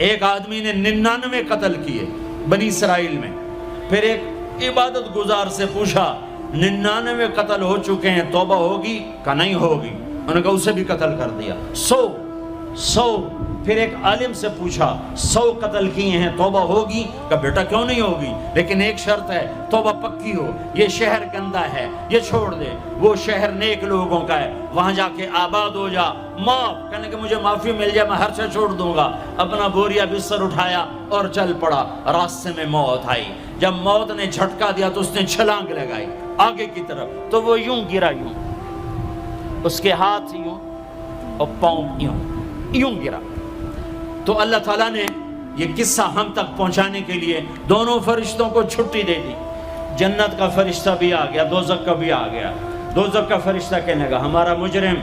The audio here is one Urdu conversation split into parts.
ایک آدمی نے 99 قتل کیے بنی اسرائیل میں. پھر ایک عبادت گزار سے پوچھا 99 قتل ہو چکے ہیں، توبہ ہوگی؟ کہا نہیں ہوگی. انہوں نے کہا اسے بھی قتل کر دیا. 100. پھر ایک عالم سے پوچھا 100 قتل کیے ہیں، توبہ ہوگی؟ کہا بیٹا کیوں نہیں ہوگی، لیکن ایک شرط ہے، توبہ پکی ہو. یہ شہر گندا ہے، یہ چھوڑ دے. وہ شہر نیک لوگوں کا ہے، وہاں جا کے آباد ہو جا. معاف کہنے کہ مجھے معافی مل جائے میں ہر شے چھوڑ دوں گا. اپنا بوریا بستر اٹھایا اور چل پڑا. راستے میں موت آئی. جب موت نے جھٹکا دیا تو اس نے چھلانگ لگائی آگے کی طرف، تو وہ یوں گرا، یوں اس کے ہاتھ یوں اور پاؤں یوں گرا. تو اللہ تعالیٰ نے یہ قصہ ہم تک پہنچانے کے لیے دونوں فرشتوں کو چھٹی دے دی. جنت کا فرشتہ بھی آ گیا، دوزخ کا بھی آ گیا. دوزخ کا فرشتہ کہنے لگا ہمارا مجرم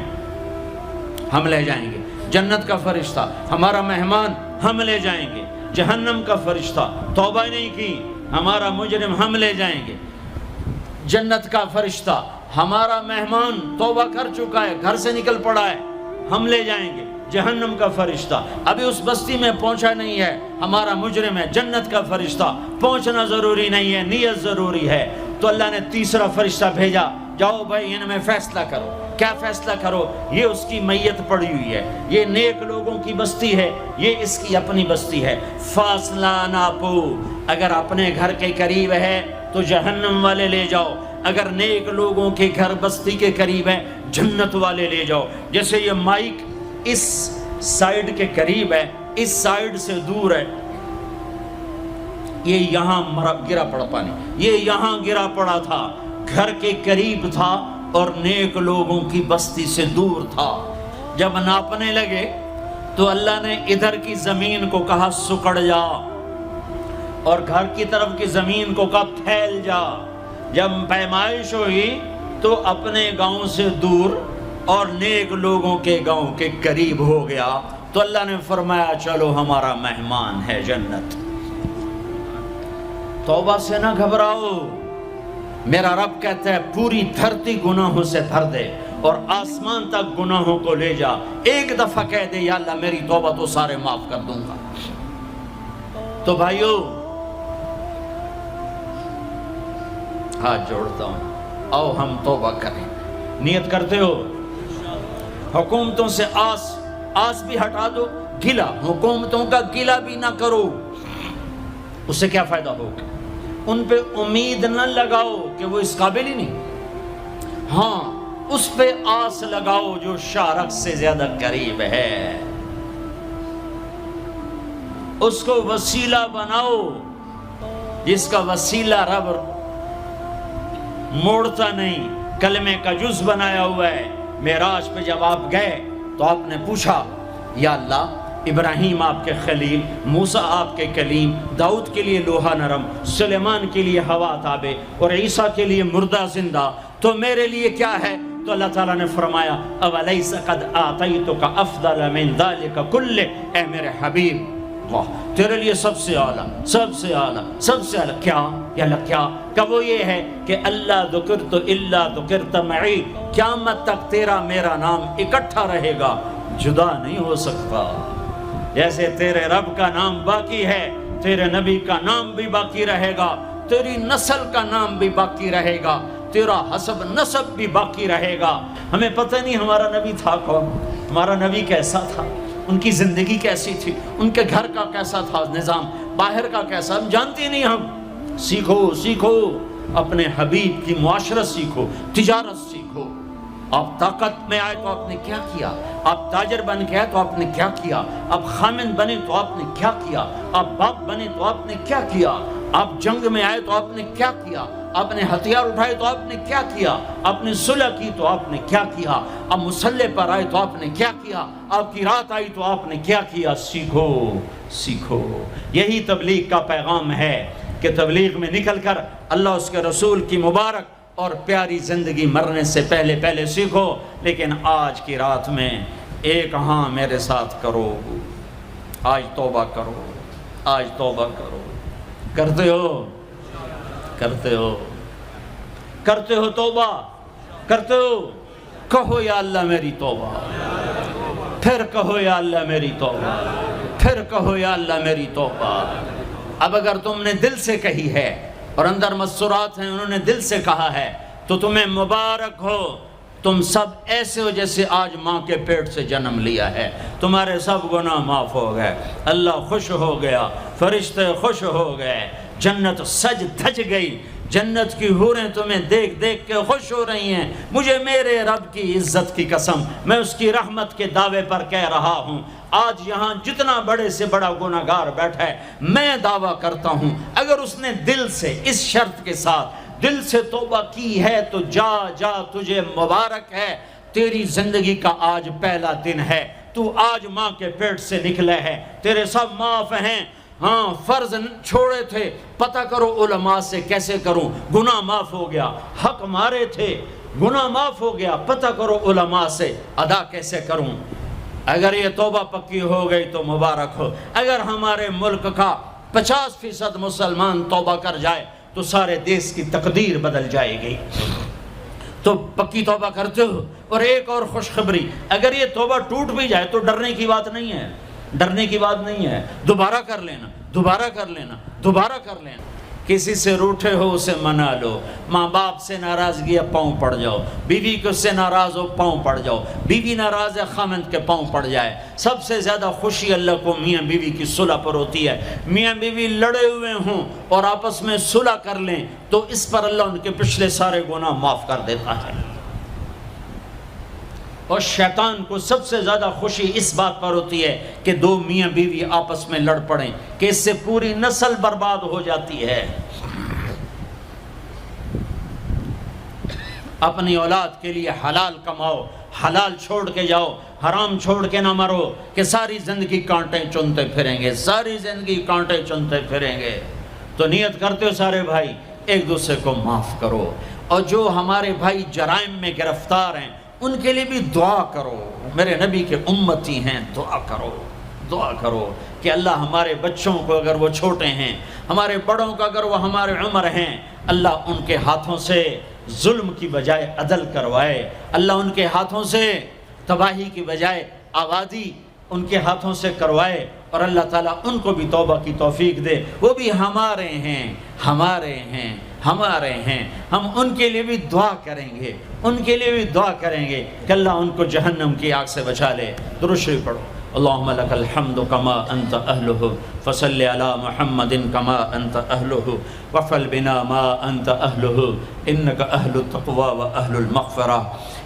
ہم لے جائیں گے. جنت کا فرشتہ ہمارا مہمان ہم لے جائیں گے. جہنم کا فرشتہ توبہ نہیں کی ہمارا مجرم ہم لے جائیں گے. جنت کا فرشتہ ہمارا مہمان توبہ کر چکا ہے، گھر سے نکل پڑا ہے، ہم لے جائیں گے. جہنم کا فرشتہ ابھی اس بستی میں پہنچا نہیں ہے، ہمارا مجرم ہے. جنت کا فرشتہ پہنچنا ضروری نہیں ہے، نیت ضروری ہے. تو اللہ نے تیسرا فرشتہ بھیجا، جاؤ بھائی ان میں فیصلہ کرو. کیا فیصلہ کرو؟ یہ اس کی میت پڑی ہوئی ہے، یہ نیک لوگوں کی بستی ہے، یہ اس کی اپنی بستی ہے. فاصلہ ناپو، اگر اپنے گھر کے قریب ہے تو جہنم والے لے جاؤ، اگر نیک لوگوں کے گھر بستی کے قریب ہے جنت والے لے جاؤ. جیسے یہ مائک اس سائیڈ کے قریب ہے، اس سائیڈ سے دور ہے، یہ یہاں گرا پڑا پانی، یہ یہاں گرا پڑا تھا، گھر کے قریب تھا اور نیک لوگوں کی بستی سے دور تھا. جب ناپنے لگے تو اللہ نے ادھر کی زمین کو کہا سکڑ جا، اور گھر کی طرف کی زمین کو کہا پھیل جا. جب پیمائش ہوئی تو اپنے گاؤں سے دور اور نیک لوگوں کے گاؤں کے قریب ہو گیا. تو اللہ نے فرمایا چلو ہمارا مہمان ہے جنت. توبہ سے نہ گھبراؤ، میرا رب کہتا ہے پوری دھرتی گناہوں سے بھر دے اور آسمان تک گناہوں کو لے جا. ایک دفعہ کہہ دے یا اللہ میری توبہ تو سارے معاف کر دوں گا. تو بھائیو ہاتھ جوڑتا ہوں، آؤ ہم توبہ کریں. نیت کرتے ہو؟ حکومتوں سے آس بھی ہٹا دو، گلا حکومتوں کا گلا بھی نہ کرو. اس سے کیا فائدہ ہوگا؟ ان پہ امید نہ لگاؤ کہ وہ اس قابل ہی نہیں. ہاں اس پہ آس لگاؤ جو شارک سے زیادہ قریب ہے، اس کو وسیلہ بناؤ جس کا وسیلہ رب موڑتا نہیں، کلمے کا جز بنایا ہوا ہے. معراج پہ جب آپ گئے تو آپ نے پوچھا یا اللہ ابراہیم آپ کے خلیل، موسیٰ آپ کے کلیم، داؤد کے لیے لوہا نرم، سلیمان کے لیے ہوا تابع اور عیسیٰ کے لیے مردہ زندہ، تو میرے لیے کیا ہے؟ تو اللہ تعالیٰ نے فرمایا اولیس قد آتیتک افضل من ذلک کلہ، اے میرے حبیب واہ تیرے لیے سب سے اعلیٰ، سب سے اعلیٰ، سب سے اعلیٰ کیا؟ یا اللہ کیا؟ کہ وہ یہ ہے کہ اللہ ذکرت الا ذکرت معی، قیامت تک تیرا میرا نام اکٹھا رہے گا، جدا نہیں ہو سکتا. جیسے تیرے رب کا نام باقی ہے، تیرے نبی کا نام بھی باقی رہے گا، تیری نسل کا نام بھی باقی رہے گا، تیرا حسب نسب بھی باقی رہے گا. ہمیں پتہ نہیں ہمارا نبی تھا کون، ہمارا نبی کیسا تھا، ان کی زندگی کیسی تھی، ان کے گھر کا کیسا تھا نظام، باہر کا کیسا، ہم جانتے نہیں. ہم سیکھو اپنے حبیب کی معاشرت سیکھو، تجارت سیکھو. آپ طاقت میں آئے تو آپ نے کیا کیا، آپ تاجر بن کے آئے تو آپ نے کیا کیا، آپ خامن بنے تو آپ نے کیا کیا، آپ باپ بنے تو آپ نے کیا کیا، آپ جنگ میں آئے تو آپ نے کیا کیا، آپ نے ہتھیار اٹھائے تو آپ نے کیا کیا، آپ نے صلح کی تو آپ نے کیا کیا، آپ مسلح پر آئے تو آپ نے کیا کیا، آپ کی رات آئی تو آپ نے کیا کیا. سیکھو. یہی تبلیغ کا پیغام ہے کہ تبلیغ میں نکل کر اللہ اس کے رسول کی مبارک اور پیاری زندگی مرنے سے پہلے سیکھو. لیکن آج کی رات میں ایک ہاں میرے ساتھ کرو، آج توبہ کرو، آج توبہ کرو. کرتے ہو توبہ، کرتے ہو؟ کہو یا اللہ میری توبہ، پھر کہو یا اللہ میری توبہ. پھر کہو یا اللہ میری توبہ۔ اب اگر تم نے دل سے کہی ہے اور اندر مسرات ہیں انہوں نے دل سے کہا ہے تو تمہیں مبارک ہو، تم سب ایسے ہو جیسے آج ماں کے پیٹ سے جنم لیا ہے، تمہارے سب گناہ معاف ہو گئے، اللہ خوش ہو گیا، فرشتے خوش ہو گئے، جنت سج دھج گئی، جنت کی حوریں تمہیں دیکھ دیکھ کے خوش ہو رہی ہیں۔ مجھے میرے رب کی عزت کی قسم، میں اس کی رحمت کے دعوے پر کہہ رہا ہوں، آج یہاں جتنا بڑے سے بڑا گناہگار بیٹھا ہے، میں دعویٰ کرتا ہوں اگر اس نے دل سے اس شرط کے ساتھ دل سے توبہ کی ہے تو جا جا تجھے مبارک ہے، تیری زندگی کا آج پہلا دن ہے، تو آج ماں کے پیٹ سے نکلے ہے، تیرے سب معاف ہیں۔ ہاں فرض چھوڑے تھے، پتہ کرو علماء سے کیسے کروں، گناہ معاف ہو گیا، حق مارے تھے، گناہ معاف ہو گیا، پتہ کرو علماء سے ادا کیسے کروں۔ اگر یہ توبہ پکی ہو گئی تو مبارک ہو۔ اگر ہمارے ملک کا 50% مسلمان توبہ کر جائے تو سارے دیش کی تقدیر بدل جائے گی۔ تو پکی توبہ کرتے ہو۔ اور ایک اور خوشخبری، اگر یہ توبہ ٹوٹ بھی جائے تو ڈرنے کی بات نہیں ہے، ڈرنے کی بات نہیں ہے، دوبارہ کر لینا، دوبارہ کر لینا، دوبارہ کر لینا۔ کسی سے روٹھے ہو اسے منا لو، ماں باپ سے ناراضگی ہے پاؤں پڑ جاؤ، بیوی کو سے ناراض ہو پاؤں پڑ جاؤ، بیوی ناراض ہے خامند کے پاؤں پڑ جائے۔ سب سے زیادہ خوشی اللہ کو میاں بیوی کی صلح پر ہوتی ہے۔ میاں بیوی لڑے ہوئے ہوں اور آپس میں صلح کر لیں تو اس پر اللہ ان کے پچھلے سارے گناہ معاف کر دیتا ہے۔ اور شیطان کو سب سے زیادہ خوشی اس بات پر ہوتی ہے کہ دو میاں بیوی آپس میں لڑ پڑیں، کہ اس سے پوری نسل برباد ہو جاتی ہے۔ اپنی اولاد کے لیے حلال کماؤ، حلال چھوڑ کے جاؤ، حرام چھوڑ کے نہ مرو کہ ساری زندگی کانٹے چنتے پھریں گے، ساری زندگی کانٹے چنتے پھریں گے۔ تو نیت کرتے ہو سارے بھائی ایک دوسرے کو معاف کرو، اور جو ہمارے بھائی جرائم میں گرفتار ہیں ان کے لیے بھی دعا کرو، میرے نبی کے امتی ہیں، دعا کرو، دعا کرو کہ اللہ ہمارے بچوں کو اگر وہ چھوٹے ہیں، ہمارے بڑوں کو اگر وہ ہمارے عمر ہیں، اللہ ان کے ہاتھوں سے ظلم کی بجائے عدل کروائے، اللہ ان کے ہاتھوں سے تباہی کی بجائے آبادی ان کے ہاتھوں سے کروائے، اور اللہ تعالیٰ ان کو بھی توبہ کی توفیق دے۔ وہ بھی ہمارے ہیں، ہمارے ہیں، ہمارے ہیں، ہم ان کے لیے بھی دعا کریں گے، ان کے لیے بھی دعا کریں گے کہ اللہ ان کو جہنم کی آگ سے بچا لے۔ درود شریف پڑھو۔ اللہم لک الحمد کما انت اہلہ فصل علی محمد کما انت اہلہ وفعل بنا ما انت اہلہ انک اہل التقوی و اہل المغفرہ،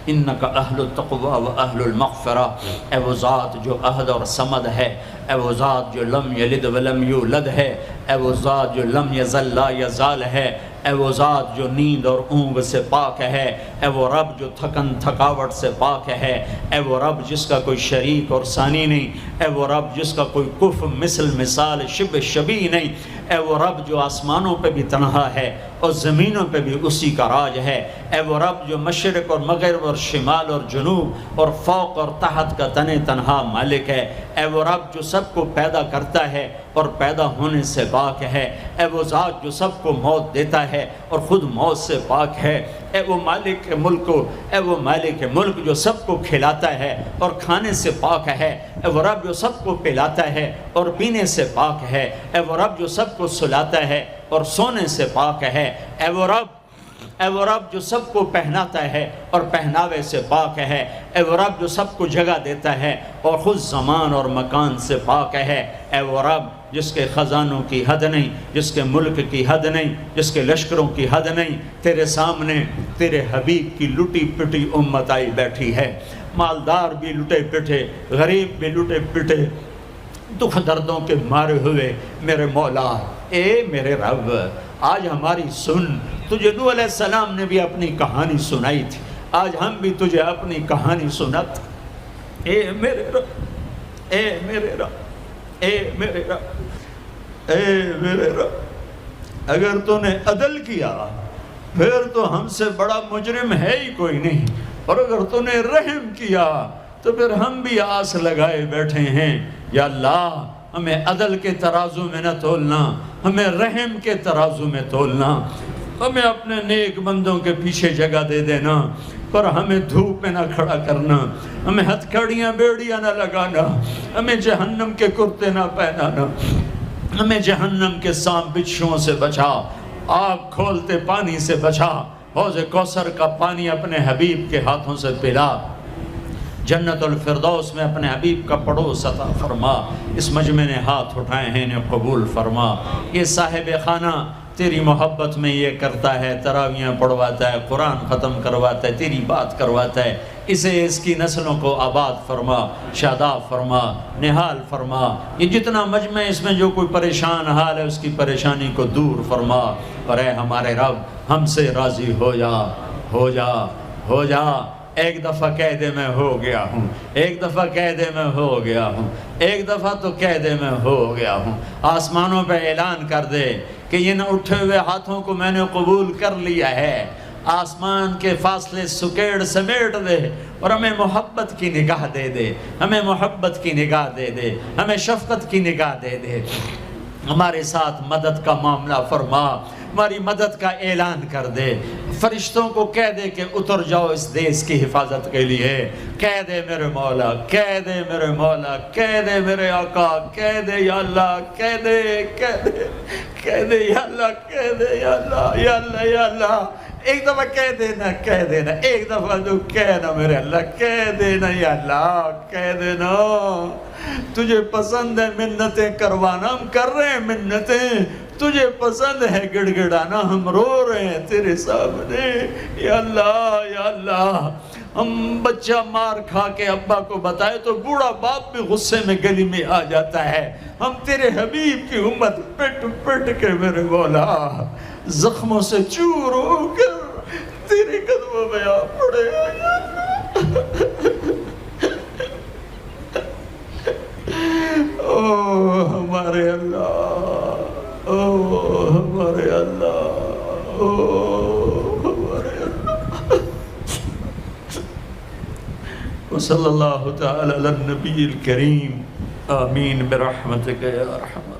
انک اہل التقوی و اہل المغفرہ۔ اے وہ ذات جو احد اور صمد ہے، اے وہ ذات جو لم یلد ولم یولد ہے، اے وہ ذات جو لم یزل لا یزال ہے، اے وہ ذات جو نیند اور اونگ سے پاک ہے، اے وہ رب جو تھکن تھکاوٹ سے پاک ہے، اے وہ رب جس کا کوئی شریک اور ثانی نہیں، اے وہ رب جس کا کوئی کف مثل مثال شبہ شبیہ نہیں، اے وہ رب جو آسمانوں پہ بھی تنہا ہے اور زمینوں پہ بھی اسی کا راج ہے، اے وہ رب جو مشرق اور مغرب اور شمال اور جنوب اور فوق اور تحت کا تنہا مالک ہے، اے وہ رب جو سب کو پیدا کرتا ہے اور پیدا ہونے سے پاک ہے، اے وہ ذات جو سب کو موت دیتا ہے اور خود موت سے پاک ہے، اے وہ مالک ملک، اے وہ مالک ملک جو سب کو کھلاتا ہے اور کھانے سے پاک ہے، اے وہ رب جو سب کو پلاتا ہے اور پینے سے پاک ہے، اے وہ رب جو سب کو سلاتا ہے اور سونے سے پاک ہے، اے وہ رب جو سب کو پہناتا ہے اور پہناوے سے پاک ہے، اے وہ رب جو سب کو جگہ دیتا ہے اور خود زمان اور مکان سے پاک ہے، اے وہ رب جس کے خزانوں کی حد نہیں، جس کے ملک کی حد نہیں، جس کے لشکروں کی حد نہیں، تیرے سامنے تیرے حبیب کی لٹی پٹی امت آئی بیٹھی ہے، مالدار بھی لٹے پٹے، غریب بھی لٹے پٹے، دکھ دردوں کے مارے ہوئے میرے مولا، اے میرے رب آج ہماری سن۔ تجھے نوح علیہ السلام نے بھی اپنی کہانی سنائی تھی، آج ہم بھی تجھے اپنی کہانی سنت۔ اے میرے رب، اے میرے رب، اے میرے رب، اے میرے رب، اگر تو نے عدل کیا پھر تو ہم سے بڑا مجرم ہے ہی کوئی نہیں، اور اگر تو نے رحم کیا تو پھر ہم بھی آس لگائے بیٹھے ہیں۔ یا اللہ ہمیں عدل کے ترازو میں نہ تولنا، ہمیں رحم کے ترازو میں تولنا، ہمیں اپنے نیک بندوں کے پیچھے جگہ دے دینا۔ پر ہمیں دھوپ میں نہ کھڑا کرنا، ہمیں ہتھکڑیاں بیڑیاں نہ لگانا، ہمیں جہنم کے کرتے نہ پہنانا، ہمیں جہنم کے سانپ بچھوؤں سے بچا، آگ کھولتے پانی سے بچا، حوض کوثر کا پانی اپنے حبیب کے ہاتھوں سے پلا، جنت الفردوس میں اپنے حبیب کا پڑوس عطا فرما، اس مجمع نے ہاتھ اٹھائے ہیں انہیں قبول فرما۔ یہ صاحب خانہ تیری محبت میں یہ کرتا ہے، تراویاں پڑھواتا ہے، قرآن ختم کرواتا ہے، تیری بات کرواتا ہے، اسے اس کی نسلوں کو آباد فرما، شاداب فرما، نحال فرما۔ یہ جتنا مجمع اس میں جو کوئی پریشان حال ہے اس کی پریشانی کو دور فرما، اور اے ہمارے رب ہم سے راضی ہو جا، ہو جا، ہو جا۔ ایک دفعہ کہہ دے میں ہو گیا ہوں، ایک دفعہ کہہ دے میں ہو گیا ہوں، ایک دفعہ تو کہہ دے میں ہو گیا ہوں۔ آسمانوں پہ اعلان کر دے کہ ان اٹھے ہوئے ہاتھوں کو میں نے قبول کر لیا ہے۔ آسمان کے فاصلے سکیڑ سمیٹ دے اور ہمیں محبت کی نگاہ دے دے، ہمیں محبت کی نگاہ دے دے، ہمیں شفقت کی نگاہ دے دے۔ ہمارے ساتھ مدد کا معاملہ فرما، ہماری مدد کا اعلان کر دے، فرشتوں کو کہہ دے کہ اتر جاؤ اس دیس کی حفاظت کے لیے، کہہ دے میرے مولا، کہہ دے میرے مولا، کہہ دے میرے آقا، کہہ دے یا اللہ، کہہ دے، کہہ دے، کہہ دے یا اللہ، کہہ دے یا اللہ، یا اللہ، یا اللہ۔ ایک دفعہ کہہ دینا، کہہ دینا، ایک دفعہ تو کہنا میرے اللہ، کہہ دینا یا اللہ، کہہ دینا۔ تجھے پسند ہے منتیں کروانا، ہم کر رہے ہیں منتیں، تجھے پسند ہے گڑ گڑانا، ہم رو رہے ہیں تیرے سامنے یا اللہ، یا اللہ۔ ہم بچہ مار کھا کے ابا کو بتائے تو بوڑھا باپ بھی غصے میں گلی میں آ جاتا ہے، ہم تیرے حبیب کی امت پٹ پٹ کے میرے مولا زخموں سے چور ہو کر تیرے قدموں میں آ پڑے۔ او ہمارے اللہ، او ہمارے اللہ، او ہمارے اللہ۔ وصلی اللہ تعالی علی النبی الکریم، آمین برحمتک یا ارحم۔